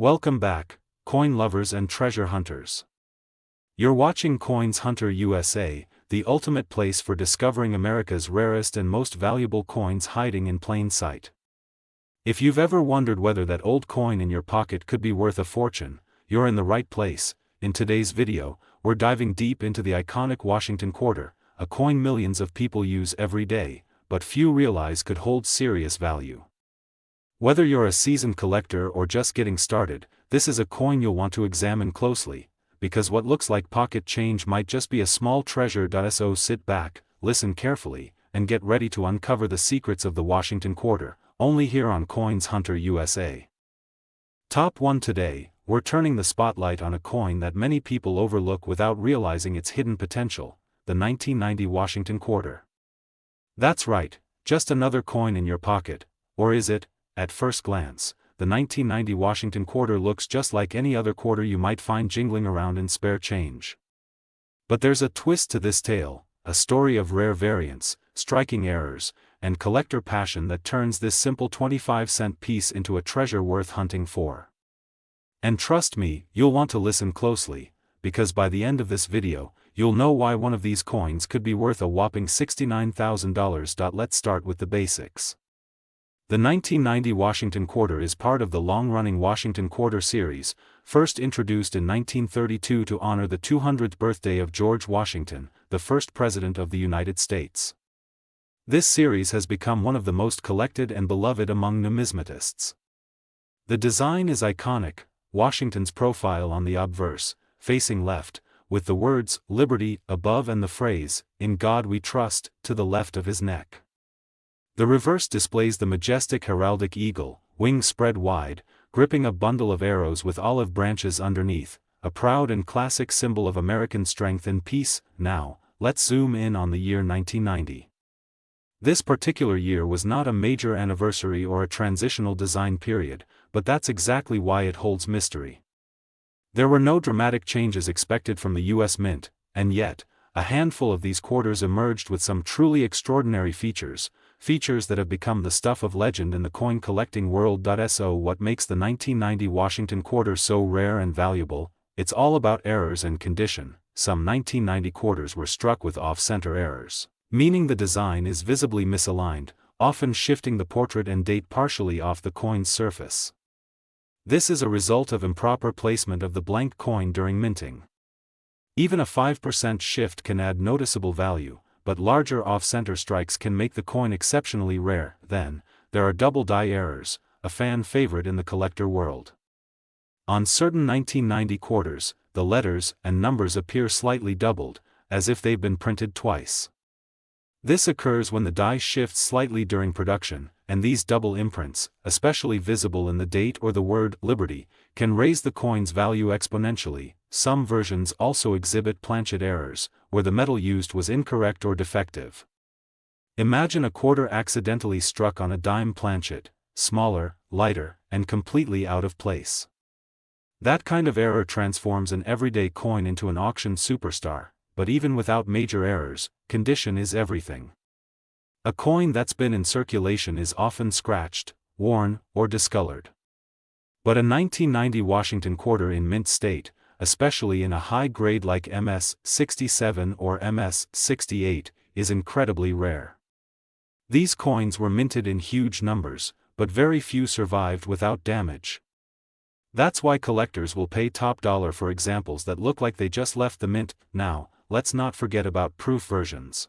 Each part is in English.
Welcome back, coin lovers and treasure hunters. You're watching Coins Hunter USA, the ultimate place for discovering America's rarest and most valuable coins hiding in plain sight. If you've ever wondered whether that old coin in your pocket could be worth a fortune, you're in the right place. In today's video, we're diving deep into the iconic Washington quarter, a coin millions of people use every day, but few realize could hold serious value. Whether you're a seasoned collector or just getting started, this is a coin you'll want to examine closely, because what looks like pocket change might just be a small treasure. So sit back, listen carefully, and get ready to uncover the secrets of the Washington quarter, only here on Coins Hunter USA. Top 1 today, we're turning the spotlight on a coin that many people overlook without realizing its hidden potential, the 1990 Washington quarter. That's right, just another coin in your pocket, or is it? At first glance, the 1990 Washington quarter looks just like any other quarter you might find jingling around in spare change. But there's a twist to this tale, a story of rare variants, striking errors, and collector passion that turns this simple 25-cent piece into a treasure worth hunting for. And trust me, you'll want to listen closely, because by the end of this video, you'll know why one of these coins could be worth a whopping $69,000. Let's start with the basics. The 1990 Washington quarter is part of the long-running Washington quarter series, first introduced in 1932 to honor the 200th birthday of George Washington, the first President of the United States. This series has become one of the most collected and beloved among numismatists. The design is iconic, Washington's profile on the obverse, facing left, with the words, "Liberty," above and the phrase, "In God We Trust," to the left of his neck. The reverse displays the majestic heraldic eagle, wings spread wide, gripping a bundle of arrows with olive branches underneath, a proud and classic symbol of American strength and peace. Now, let's zoom in on the year 1990. This particular year was not a major anniversary or a transitional design period, but that's exactly why it holds mystery. There were no dramatic changes expected from the U.S. Mint, and yet, a handful of these quarters emerged with some truly extraordinary features that have become the stuff of legend in the coin collecting world. So what makes the 1990 Washington quarter so rare and valuable? It's all about errors and condition. Some 1990 quarters were struck with off-center errors, meaning the design is visibly misaligned, often shifting the portrait and date partially off the coin's surface. This is a result of improper placement of the blank coin during minting. Even a 5% shift can add noticeable value, but larger off-center strikes can make the coin exceptionally rare. Then, there are double die errors, a fan favorite in the collector world. On certain 1990 quarters, the letters and numbers appear slightly doubled, as if they've been printed twice. This occurs when the die shifts slightly during production, and these double imprints, especially visible in the date or the word "Liberty," can raise the coin's value exponentially. Some versions also exhibit planchet errors, where the metal used was incorrect or defective. Imagine a quarter accidentally struck on a dime planchet, smaller, lighter, and completely out of place. That kind of error transforms an everyday coin into an auction superstar, but even without major errors, condition is everything. A coin that's been in circulation is often scratched, worn, or discolored. But a 1990 Washington quarter in mint state, especially in a high grade like MS-67 or MS-68, is incredibly rare. These coins were minted in huge numbers, but very few survived without damage. That's why collectors will pay top dollar for examples that look like they just left the mint. Now, let's not forget about proof versions.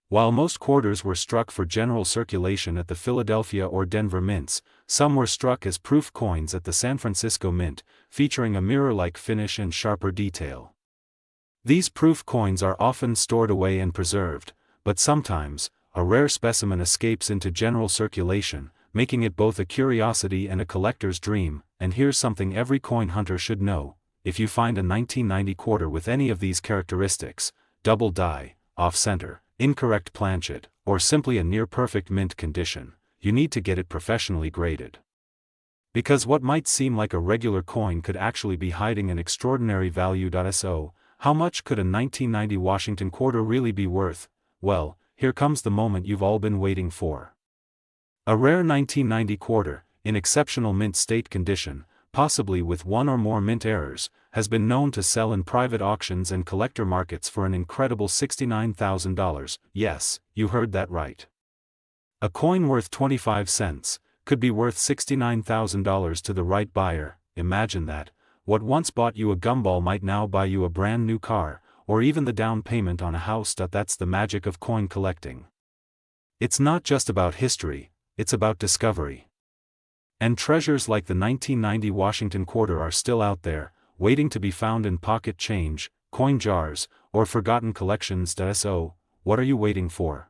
While most quarters were struck for general circulation at the Philadelphia or Denver mints, some were struck as proof coins at the San Francisco Mint, featuring a mirror-like finish and sharper detail. These proof coins are often stored away and preserved, but sometimes, a rare specimen escapes into general circulation, making it both a curiosity and a collector's dream. And here's something every coin hunter should know: if you find a 1990 quarter with any of these characteristics, double die, off-center, incorrect planchet, or simply a near-perfect mint condition, you need to get it professionally graded. Because what might seem like a regular coin could actually be hiding an extraordinary value. So, how much could a 1990 Washington quarter really be worth? Well, here comes the moment you've all been waiting for. A rare 1990 quarter, in exceptional mint state condition, possibly with one or more mint errors, has been known to sell in private auctions and collector markets for an incredible $69,000. Yes, you heard that right. A coin worth 25 cents could be worth $69,000 to the right buyer. Imagine that. What once bought you a gumball might now buy you a brand new car, or even the down payment on a house. That's the magic of coin collecting. It's not just about history, it's about discovery. And treasures like the 1990 Washington quarter are still out there, waiting to be found in pocket change, coin jars, or forgotten collections. So, what are you waiting for?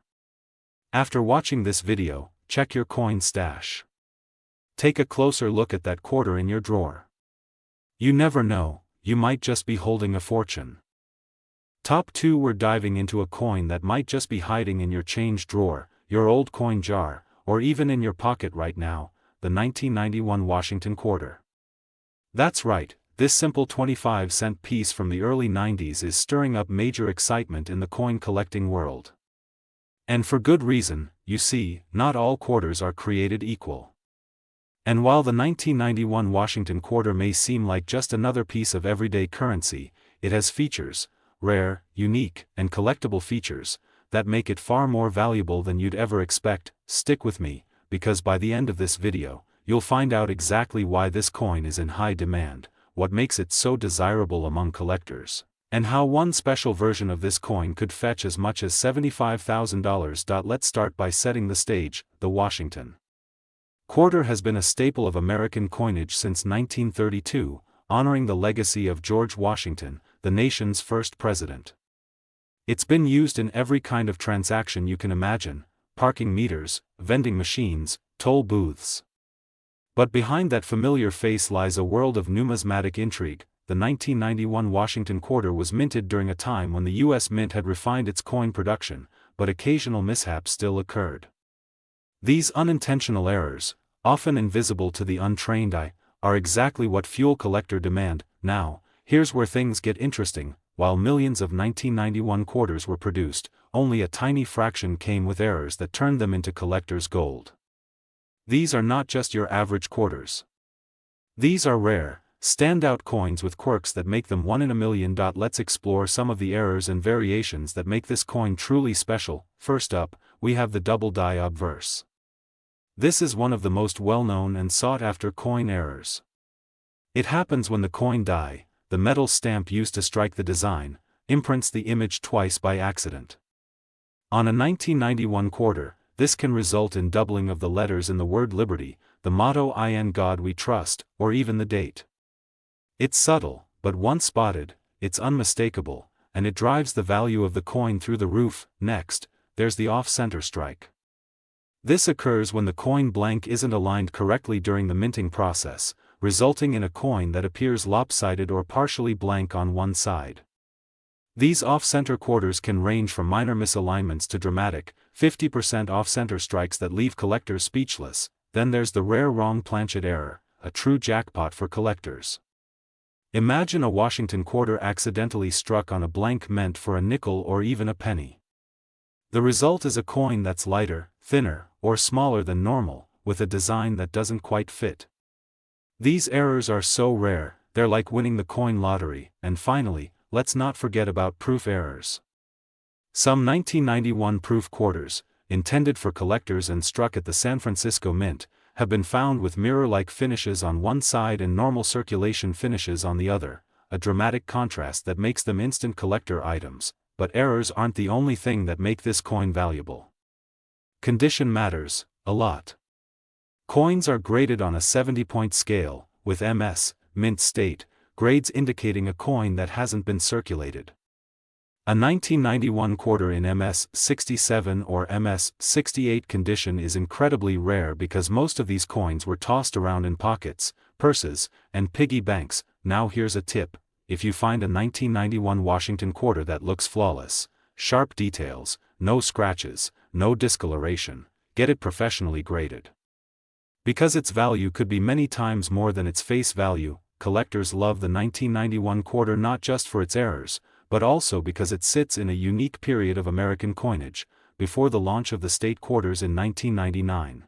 After watching this video, check your coin stash. Take a closer look at that quarter in your drawer. You never know, you might just be holding a fortune. Top 2, we're diving into a coin that might just be hiding in your change drawer, your old coin jar, or even in your pocket right now, the 1991 Washington quarter. That's right, this simple 25-cent piece from the early 90s is stirring up major excitement in the coin collecting world. And for good reason. You see, not all quarters are created equal. And while the 1991 Washington quarter may seem like just another piece of everyday currency, it has features, rare, unique, and collectible features, that make it far more valuable than you'd ever expect. Stick with me, because by the end of this video, you'll find out exactly why this coin is in high demand, what makes it so desirable among collectors, and how one special version of this coin could fetch as much as $75,000. Let's start by setting the stage. The Washington quarter has been a staple of American coinage since 1932, honoring the legacy of George Washington, the nation's first president. It's been used in every kind of transaction you can imagine: parking meters, vending machines, toll booths. But behind that familiar face lies a world of numismatic intrigue. The 1991 Washington quarter was minted during a time when the U.S. Mint had refined its coin production, but occasional mishaps still occurred. These unintentional errors, often invisible to the untrained eye, are exactly what fuel collector demand. Now, here's where things get interesting. While millions of 1991 quarters were produced, only a tiny fraction came with errors that turned them into collector's gold. These are not just your average quarters. These are rare, standout coins with quirks that make them one in a million. Let's explore some of the errors and variations that make this coin truly special. First up, we have the double die obverse. This is one of the most well-known and sought-after coin errors. It happens when the coin die, the metal stamp used to strike the design, imprints the image twice by accident. On a 1991 quarter, this can result in doubling of the letters in the word liberty, the motto "In God We Trust," or even the date. It's subtle, but once spotted, it's unmistakable, and it drives the value of the coin through the roof. Next, there's the off-center strike. This occurs when the coin blank isn't aligned correctly during the minting process, resulting in a coin that appears lopsided or partially blank on one side. These off-center quarters can range from minor misalignments to dramatic, 50% off-center strikes that leave collectors speechless. Then there's the rare wrong planchet error, a true jackpot for collectors. Imagine a Washington quarter accidentally struck on a blank meant for a nickel or even a penny. The result is a coin that's lighter, thinner, or smaller than normal, with a design that doesn't quite fit. These errors are so rare, they're like winning the coin lottery. And finally, let's not forget about proof errors. Some 1991 proof quarters, intended for collectors and struck at the San Francisco Mint, have been found with mirror-like finishes on one side and normal circulation finishes on the other, a dramatic contrast that makes them instant collector items. But errors aren't the only thing that make this coin valuable. Condition matters a lot. Coins are graded on a 70-point scale, with MS, mint state, grades indicating a coin that hasn't been circulated. A 1991 quarter in MS 67 or MS 68 condition is incredibly rare because most of these coins were tossed around in pockets, purses, and piggy banks. Now here's a tip: if you find a 1991 Washington quarter that looks flawless, sharp details, no scratches, no discoloration, get it professionally graded. Because its value could be many times more than its face value. Collectors love the 1991 quarter not just for its errors, but also because it sits in a unique period of American coinage, before the launch of the state quarters in 1999.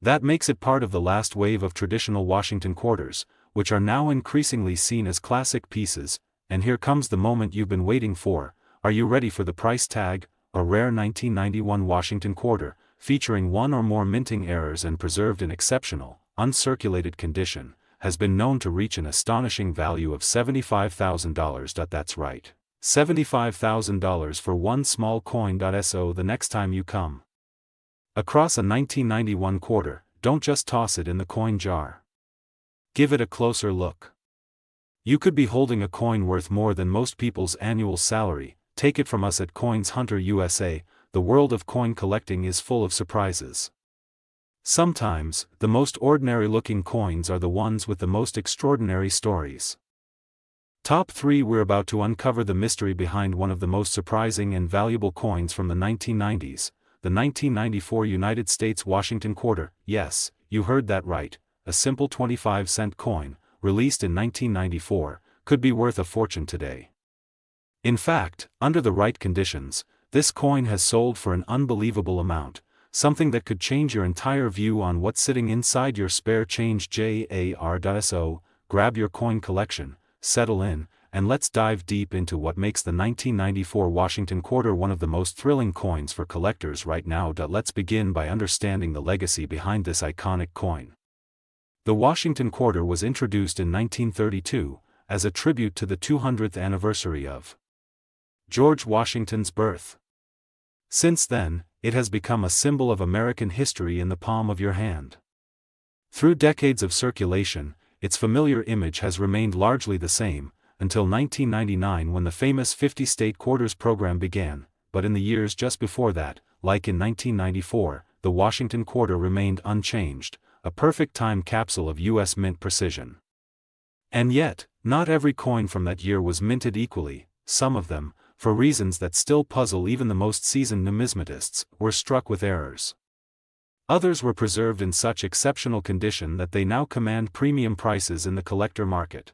That makes it part of the last wave of traditional Washington quarters, which are now increasingly seen as classic pieces. And here comes the moment you've been waiting for. Are you ready for the price tag? A rare 1991 Washington quarter, featuring one or more minting errors and preserved in exceptional, uncirculated condition, has been known to reach an astonishing value of $75,000. That's right, $75,000 for one small coin. So the next time you come across a 1991 quarter, don't just toss it in the coin jar. Give it a closer look. You could be holding a coin worth more than most people's annual salary. Take it from us at Coins Hunter USA, the world of coin collecting is full of surprises. Sometimes, the most ordinary-looking coins are the ones with the most extraordinary stories. Top 3. We're about to uncover the mystery behind one of the most surprising and valuable coins from the 1990s, the 1994 United States Washington quarter. Yes, you heard that right, a simple 25-cent coin, released in 1994, could be worth a fortune today. In fact, under the right conditions, this coin has sold for an unbelievable amount, something that could change your entire view on what's sitting inside your spare change. JAR.so, grab your coin collection, settle in, and let's dive deep into what makes the 1994 Washington quarter one of the most thrilling coins for collectors right now. Let's begin by understanding the legacy behind this iconic coin. The Washington quarter was introduced in 1932, as a tribute to the 200th anniversary of George Washington's birth. Since then, it has become a symbol of American history in the palm of your hand. Through decades of circulation, its familiar image has remained largely the same, until 1999 when the famous 50-state quarters program began, but in the years just before that, like in 1994, the Washington quarter remained unchanged, a perfect time capsule of U.S. mint precision. And yet, not every coin from that year was minted equally. Some of them, for reasons that still puzzle even the most seasoned numismatists, were struck with errors. Others were preserved in such exceptional condition that they now command premium prices in the collector market.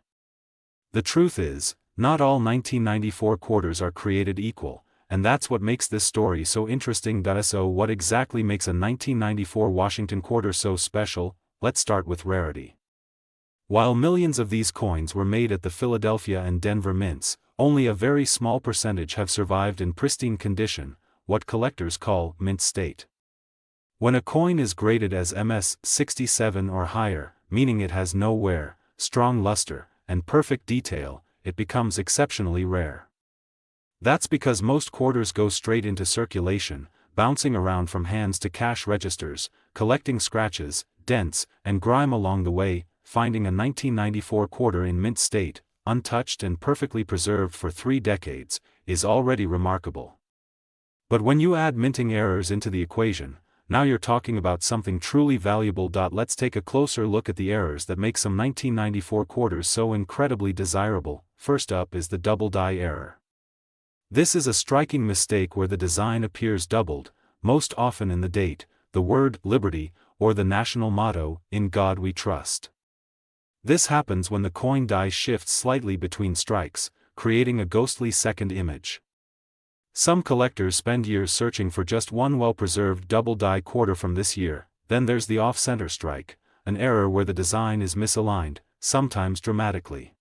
The truth is, not all 1994 quarters are created equal, and that's what makes this story so interesting. So what exactly makes a 1994 Washington quarter so special? Let's start with rarity. While millions of these coins were made at the Philadelphia and Denver mints, only a very small percentage have survived in pristine condition, what collectors call mint state. When a coin is graded as MS 67 or higher, meaning it has no wear, strong luster, and perfect detail, it becomes exceptionally rare. That's because most quarters go straight into circulation, bouncing around from hands to cash registers, collecting scratches, dents, and grime along the way. Finding a 1994 quarter in mint state, untouched and perfectly preserved for 3 decades, is already remarkable. But when you add minting errors into the equation, now you're talking about something truly valuable. Let's take a closer look at the errors that make some 1994 quarters so incredibly desirable. First up is the double die error. This is a striking mistake where the design appears doubled, most often in the date, the word liberty, or the national motto, "In God We Trust." This happens when the coin die shifts slightly between strikes, creating a ghostly second image. Some collectors spend years searching for just one well-preserved double die quarter from this year. Then there's the off-center strike, an error where the design is misaligned, sometimes dramatically.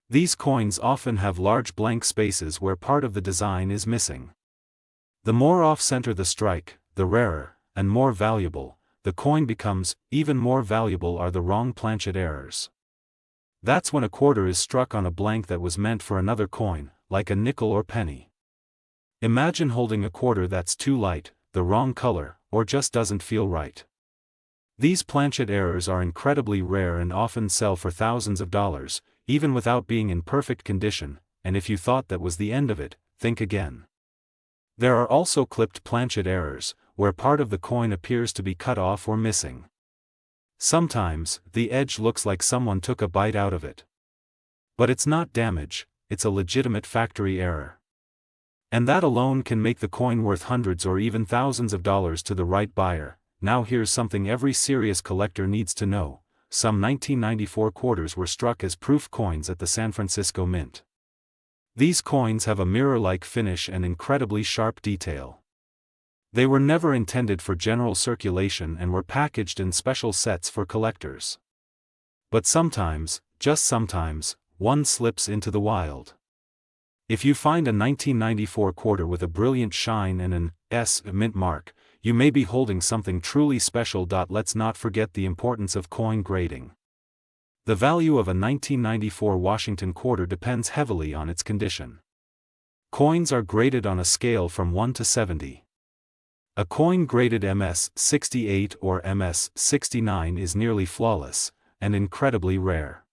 These coins often have large blank spaces where part of the design is missing. The more off-center the strike, the rarer, and more valuable, the coin becomes. Even more valuable are the wrong planchet errors. That's when a quarter is struck on a blank that was meant for another coin, like a nickel or penny. Imagine holding a quarter that's too light, the wrong color, or just doesn't feel right. These planchet errors are incredibly rare and often sell for thousands of dollars, even without being in perfect condition, and if you thought that was the end of it, think again. There are also clipped planchet errors, where part of the coin appears to be cut off or missing. Sometimes, the edge looks like someone took a bite out of it. But it's not damage, it's a legitimate factory error. And that alone can make the coin worth hundreds or even thousands of dollars to the right buyer. Now here's something every serious collector needs to know. Some 1994 quarters were struck as proof coins at the San Francisco Mint. These coins have a mirror-like finish and incredibly sharp detail. They were never intended for general circulation and were packaged in special sets for collectors. But sometimes, just sometimes, one slips into the wild. If you find a 1994 quarter with a brilliant shine and an S mint mark, you may be holding something truly special. Let's not forget the importance of coin grading. The value of a 1994 Washington quarter depends heavily on its condition. Coins are graded on a scale from 1 to 70. A coin graded MS-68 or MS-69 is nearly flawless, and incredibly rare.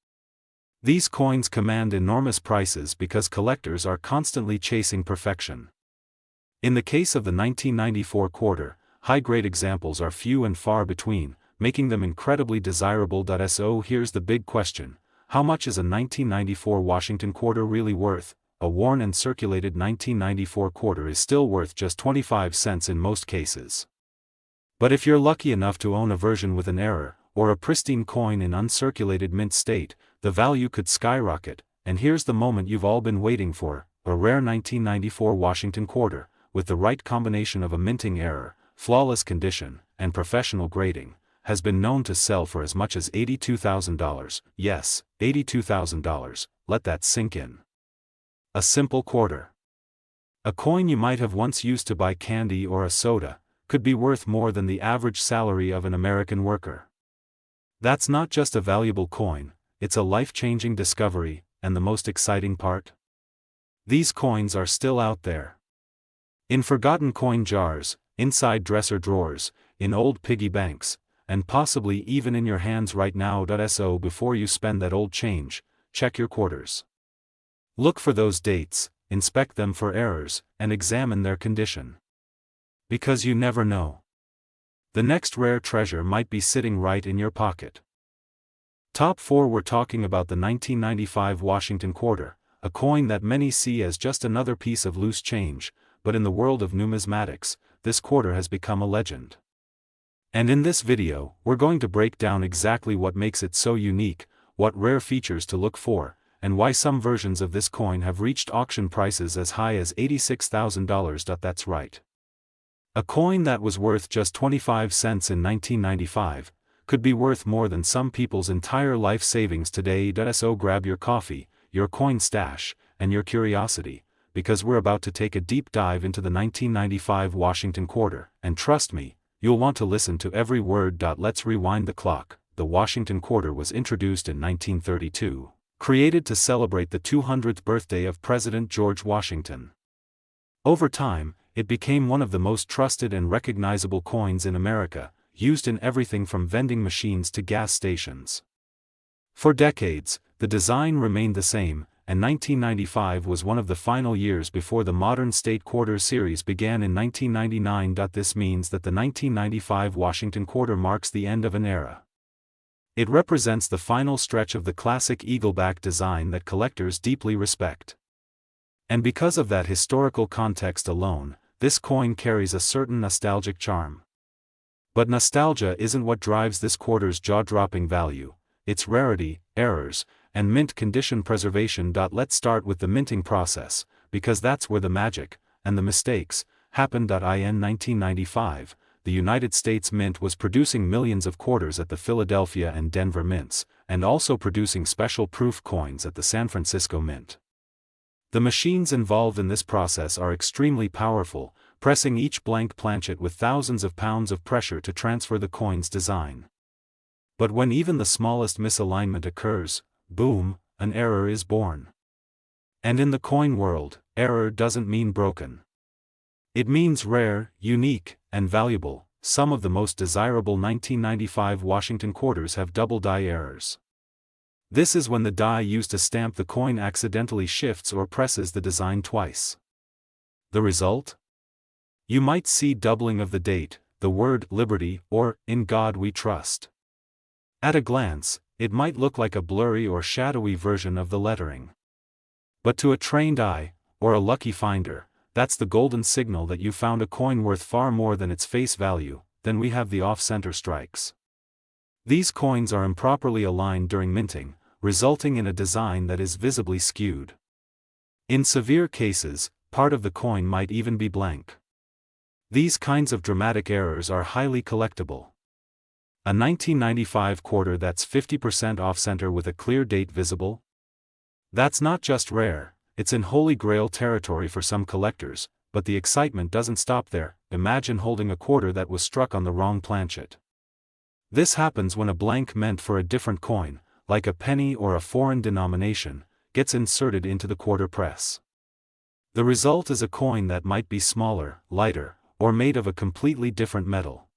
These coins command enormous prices because collectors are constantly chasing perfection. In the case of the 1994 quarter, high-grade examples are few and far between, making them incredibly desirable. So here's the big question: how much is a 1994 Washington quarter really worth? A worn and circulated 1994 quarter is still worth just 25 cents in most cases. But if you're lucky enough to own a version with an error, or a pristine coin in uncirculated mint state, the value could skyrocket. And here's the moment you've all been waiting for: a rare 1994 Washington quarter, with the right combination of a minting error, flawless condition, and professional grading, has been known to sell for as much as $82,000. Yes, $82,000, let that sink in. A simple quarter. A coin you might have once used to buy candy or a soda, could be worth more than the average salary of an American worker. That's not just a valuable coin, it's a life-changing discovery, and the most exciting part? These coins are still out there. In forgotten coin jars, inside dresser drawers, in old piggy banks, and possibly even in your hands right now. So before you spend that old change, check your quarters. Look for those dates, inspect them for errors, and examine their condition. Because you never know. The next rare treasure might be sitting right in your pocket. Top 4. We're talking about the 1995 Washington quarter, a coin that many see as just another piece of loose change, but in the world of numismatics, this quarter has become a legend. And in this video, we're going to break down exactly what makes it so unique, what rare features to look for, and why some versions of this coin have reached auction prices as high as $86,000. That's right. A coin that was worth just 25 cents in 1995, could be worth more than some people's entire life savings today. So grab your coffee, your coin stash, and your curiosity, because we're about to take a deep dive into the 1995 Washington quarter, and trust me, you'll want to listen to every word. Let's rewind the clock. The Washington quarter was introduced in 1932, created to celebrate the 200th birthday of President George Washington. Over time, it became one of the most trusted and recognizable coins in America, used in everything from vending machines to gas stations. For decades, the design remained the same, and 1995 was one of the final years before the modern state quarter series began in 1999. This means that the 1995 Washington quarter marks the end of an era. It represents the final stretch of the classic eagleback design that collectors deeply respect. And because of that historical context alone, this coin carries a certain nostalgic charm. But nostalgia isn't what drives this quarter's jaw-dropping value, its rarity, errors, and mint condition preservation. Let's start with the minting process, because that's where the magic, and the mistakes, happened. In 1995, the United States Mint was producing millions of quarters at the Philadelphia and Denver mints, and also producing special proof coins at the San Francisco Mint. The machines involved in this process are extremely powerful, pressing each blank planchet with thousands of pounds of pressure to transfer the coin's design. But when even the smallest misalignment occurs, boom, an error is born. And in the coin world, error doesn't mean broken. It means rare, unique, and valuable. Some of the most desirable 1995 Washington quarters have double die errors. This is when the die used to stamp the coin accidentally shifts or presses the design twice. The result? You might see doubling of the date, the word Liberty, or In God We Trust. At a glance, it might look like a blurry or shadowy version of the lettering. But to a trained eye, or a lucky finder, that's the golden signal that you found a coin worth far more than its face value. Then we have the off-center strikes. These coins are improperly aligned during minting, resulting in a design that is visibly skewed. In severe cases, part of the coin might even be blank. These kinds of dramatic errors are highly collectible. A 1995 quarter that's 50% off-center with a clear date visible? That's not just rare, it's in holy grail territory for some collectors, but the excitement doesn't stop there. Imagine holding a quarter that was struck on the wrong planchet. This happens when a blank meant for a different coin, like a penny or a foreign denomination, gets inserted into the quarter press. The result is a coin that might be smaller, lighter, or made of a completely different metal.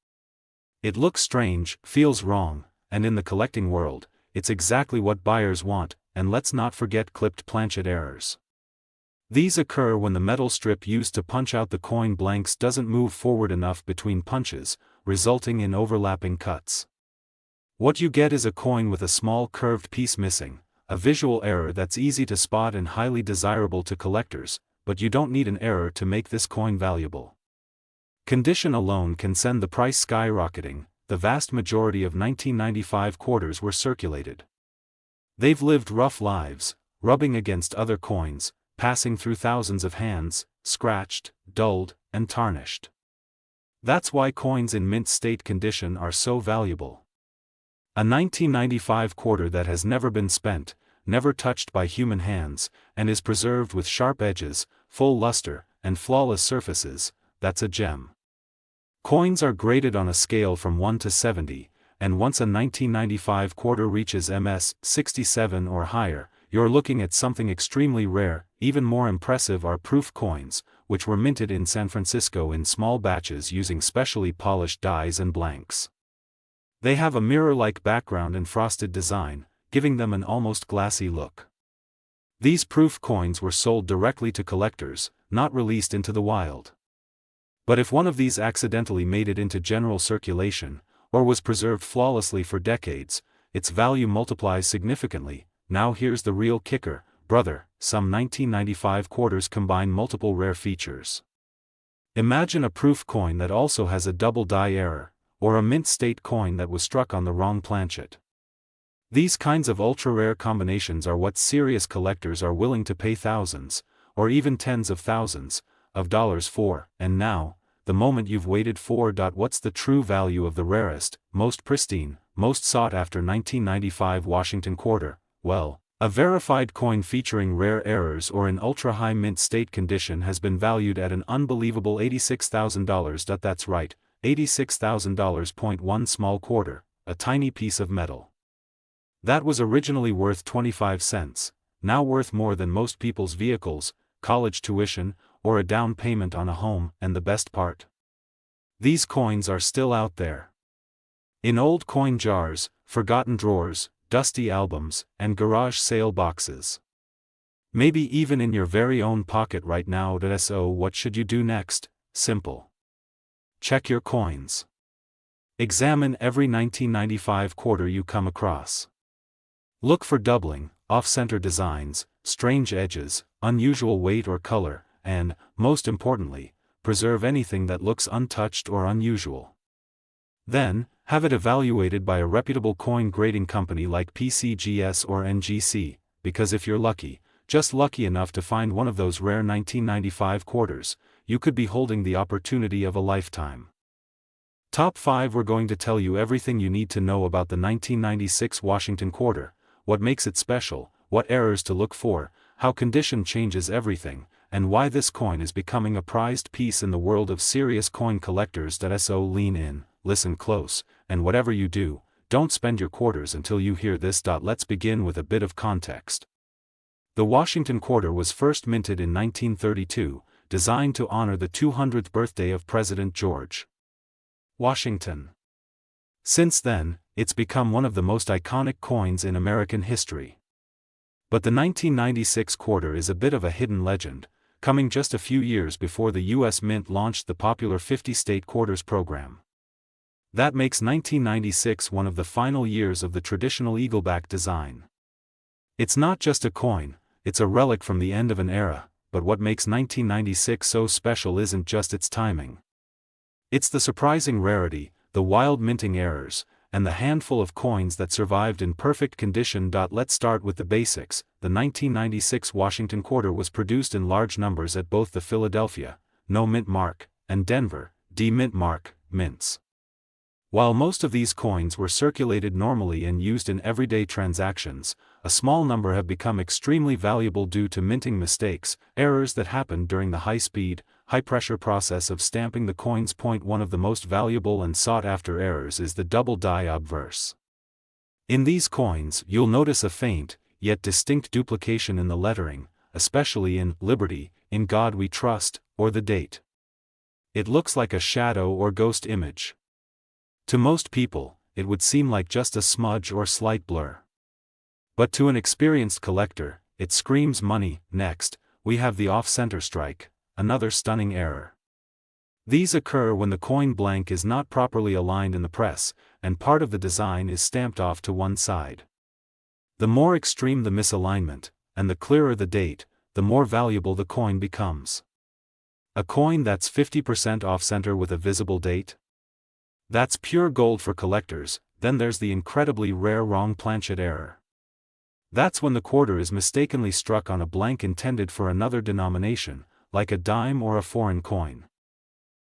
It looks strange, feels wrong, and in the collecting world, it's exactly what buyers want. And let's not forget clipped planchet errors. These occur when the metal strip used to punch out the coin blanks doesn't move forward enough between punches, resulting in overlapping cuts. What you get is a coin with a small curved piece missing, a visual error that's easy to spot and highly desirable to collectors, but you don't need an error to make this coin valuable. Condition alone can send the price skyrocketing. The vast majority of 1995 quarters were circulated. They've lived rough lives, rubbing against other coins, passing through thousands of hands, scratched, dulled, and tarnished. That's why coins in mint state condition are so valuable. A 1995 quarter that has never been spent, never touched by human hands, and is preserved with sharp edges, full luster, and flawless surfaces, that's a gem. Coins are graded on a scale from 1 to 70. And once a 1995 quarter reaches MS 67 or higher, you're looking at something extremely rare. Even more impressive are proof coins, which were minted in San Francisco in small batches using specially polished dies and blanks. They have a mirror-like background and frosted design, giving them an almost glassy look. These proof coins were sold directly to collectors, not released into the wild. But if one of these accidentally made it into general circulation, or was preserved flawlessly for decades, its value multiplies significantly. Now here's the real kicker, brother, some 1995 quarters combine multiple rare features. Imagine a proof coin that also has a double die error, or a mint state coin that was struck on the wrong planchet. These kinds of ultra-rare combinations are what serious collectors are willing to pay thousands, or even tens of thousands, of dollars for. And now, the moment you've waited for. What's the true value of the rarest, most pristine, most sought-after 1995 Washington quarter? Well, a verified coin featuring rare errors or in ultra-high mint state condition has been valued at an unbelievable $86,000. That's right, $86,000. One small quarter, a tiny piece of metal. That was originally worth 25 cents, now worth more than most people's vehicles, college tuition, or a down payment on a home. And the best part? These coins are still out there. In old coin jars, forgotten drawers, dusty albums, and garage sale boxes. Maybe even in your very own pocket right now. So what should you do next? Simple. Check your coins. Examine every 1995 quarter you come across. Look for doubling, off-center designs, strange edges, unusual weight or color, and, most importantly, preserve anything that looks untouched or unusual. Then, have it evaluated by a reputable coin grading company like PCGS or NGC, because if you're lucky, just lucky enough to find one of those rare 1995 quarters, you could be holding the opportunity of a lifetime. Top 5. We're going to tell you everything you need to know about the 1996 Washington quarter, what makes it special, what errors to look for, how condition changes everything, and why this coin is becoming a prized piece in the world of serious coin collectors. So lean in, listen close, and whatever you do, don't spend your quarters until you hear this. Let's begin with a bit of context. The Washington quarter was first minted in 1932, designed to honor the 200th birthday of President George Washington. Since then, it's become one of the most iconic coins in American history. But the 1996 quarter is a bit of a hidden legend, coming just a few years before the U.S. Mint launched the popular 50-state quarters program. That makes 1996 one of the final years of the traditional eagleback design. It's not just a coin, it's a relic from the end of an era, but what makes 1996 so special isn't just its timing. It's the surprising rarity, the wild minting errors, and the handful of coins that survived in perfect condition. Let's start with the basics. The 1996 Washington quarter was produced in large numbers at both the Philadelphia, no mint mark, and Denver, D mint mark, mints. While most of these coins were circulated normally and used in everyday transactions, a small number have become extremely valuable due to minting mistakes, errors that happened during the high-speed, high-pressure process of stamping the coins. One of the most valuable and sought-after errors is the double die obverse. In these coins, you'll notice a faint, yet distinct duplication in the lettering, especially in Liberty, In God We Trust, or the date. It looks like a shadow or ghost image. To most people, it would seem like just a smudge or slight blur. But to an experienced collector, it screams money. Next, we have the off-center strike, another stunning error. These occur when the coin blank is not properly aligned in the press, and part of the design is stamped off to one side. The more extreme the misalignment, and the clearer the date, the more valuable the coin becomes. A coin that's 50% off-center with a visible date? That's pure gold for collectors. Then there's the incredibly rare wrong planchet error. That's when the quarter is mistakenly struck on a blank intended for another denomination, like a dime or a foreign coin.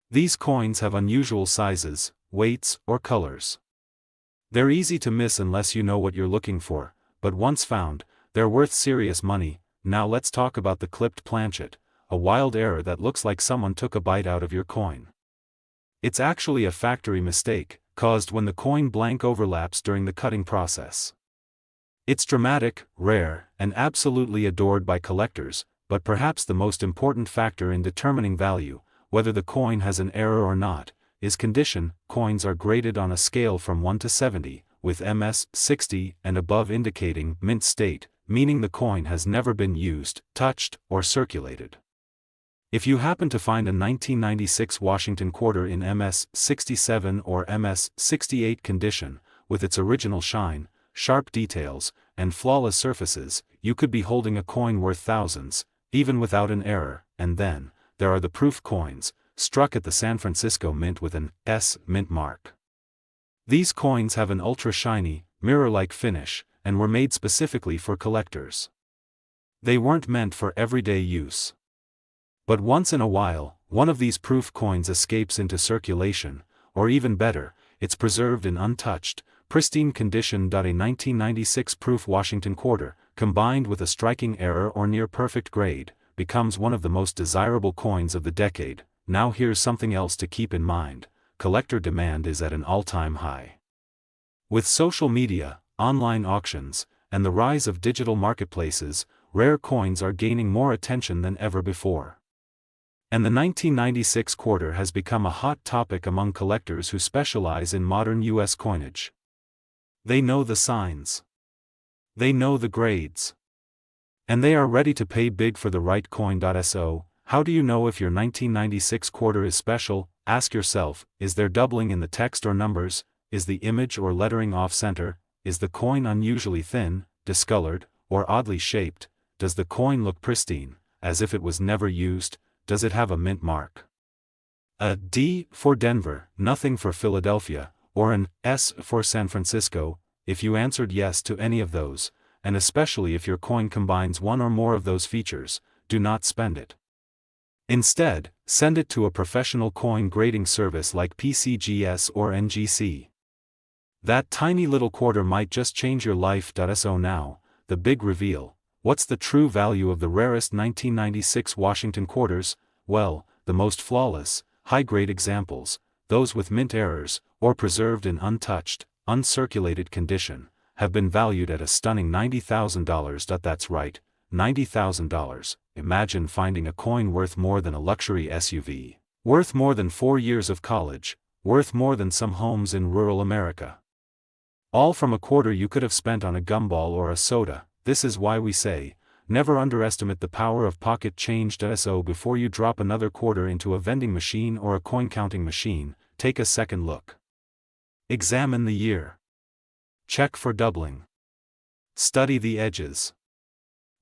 These coins have unusual sizes, weights, or colors. They're easy to miss unless you know what you're looking for, but once found, they're worth serious money. Now let's talk about the clipped planchet, a wild error that looks like someone took a bite out of your coin. It's actually a factory mistake, caused when the coin blank overlaps during the cutting process. It's dramatic, rare, and absolutely adored by collectors, but perhaps the most important factor in determining value, whether the coin has an error or not, is condition. Coins are graded on a scale from 1 to 70, with MS 60 and above indicating mint state, meaning the coin has never been used, touched, or circulated. If you happen to find a 1996 Washington quarter in MS 67 or MS 68 condition, with its original shine, sharp details, and flawless surfaces, you could be holding a coin worth thousands, even without an error. And then, there are the proof coins, struck at the San Francisco Mint with an S mint mark. These coins have an ultra-shiny, mirror-like finish, and were made specifically for collectors. They weren't meant for everyday use. But once in a while, one of these proof coins escapes into circulation, or even better, it's preserved in untouched, pristine condition. A 1996 proof Washington quarter, combined with a striking error or near-perfect grade, becomes one of the most desirable coins of the decade. Now here's something else to keep in mind: collector demand is at an all-time high. With social media, online auctions, and the rise of digital marketplaces, rare coins are gaining more attention than ever before. And the 1996 quarter has become a hot topic among collectors who specialize in modern U.S. coinage. They know the signs. They know the grades. And they are ready to pay big for the right coin. So, how do you know if your 1996 quarter is special? Ask yourself, is there doubling in the text or numbers? Is the image or lettering off-center? Is the coin unusually thin, discolored, or oddly shaped? Does the coin look pristine, as if it was never used? Does it have a mint mark? A D for Denver, nothing for Philadelphia, or an S for San Francisco? If you answered yes to any of those, and especially if your coin combines one or more of those features, do not spend it. Instead, send it to a professional coin grading service like PCGS or NGC. That tiny little quarter might just change your life. So now, the big reveal. What's the true value of the rarest 1996 Washington quarters? Well, the most flawless, high-grade examples, those with mint errors, or preserved in untouched, uncirculated condition, have been valued at a stunning $90,000. That's right, $90,000. Imagine finding a coin worth more than a luxury SUV, worth more than 4 years of college, worth more than some homes in rural America. All from a quarter you could have spent on a gumball or a soda. This is why we say, never underestimate the power of pocket change. So before you drop another quarter into a vending machine or a coin counting machine, take a second look. Examine the year. Check for doubling. Study the edges.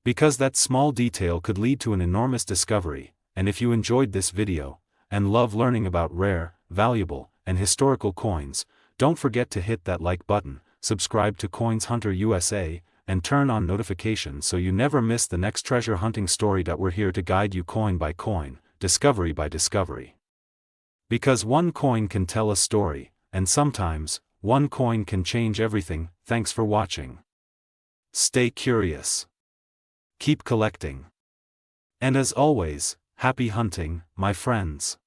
Because that small detail could lead to an enormous discovery. And if you enjoyed this video, and love learning about rare, valuable, and historical coins, don't forget to hit that like button, subscribe to Coins Hunter USA, and turn on notifications so you never miss the next treasure hunting story. We're here to guide you coin by coin, discovery by discovery. Because one coin can tell a story, and sometimes, one coin can change everything. Thanks for watching. Stay curious. Keep collecting. And as always, happy hunting, my friends.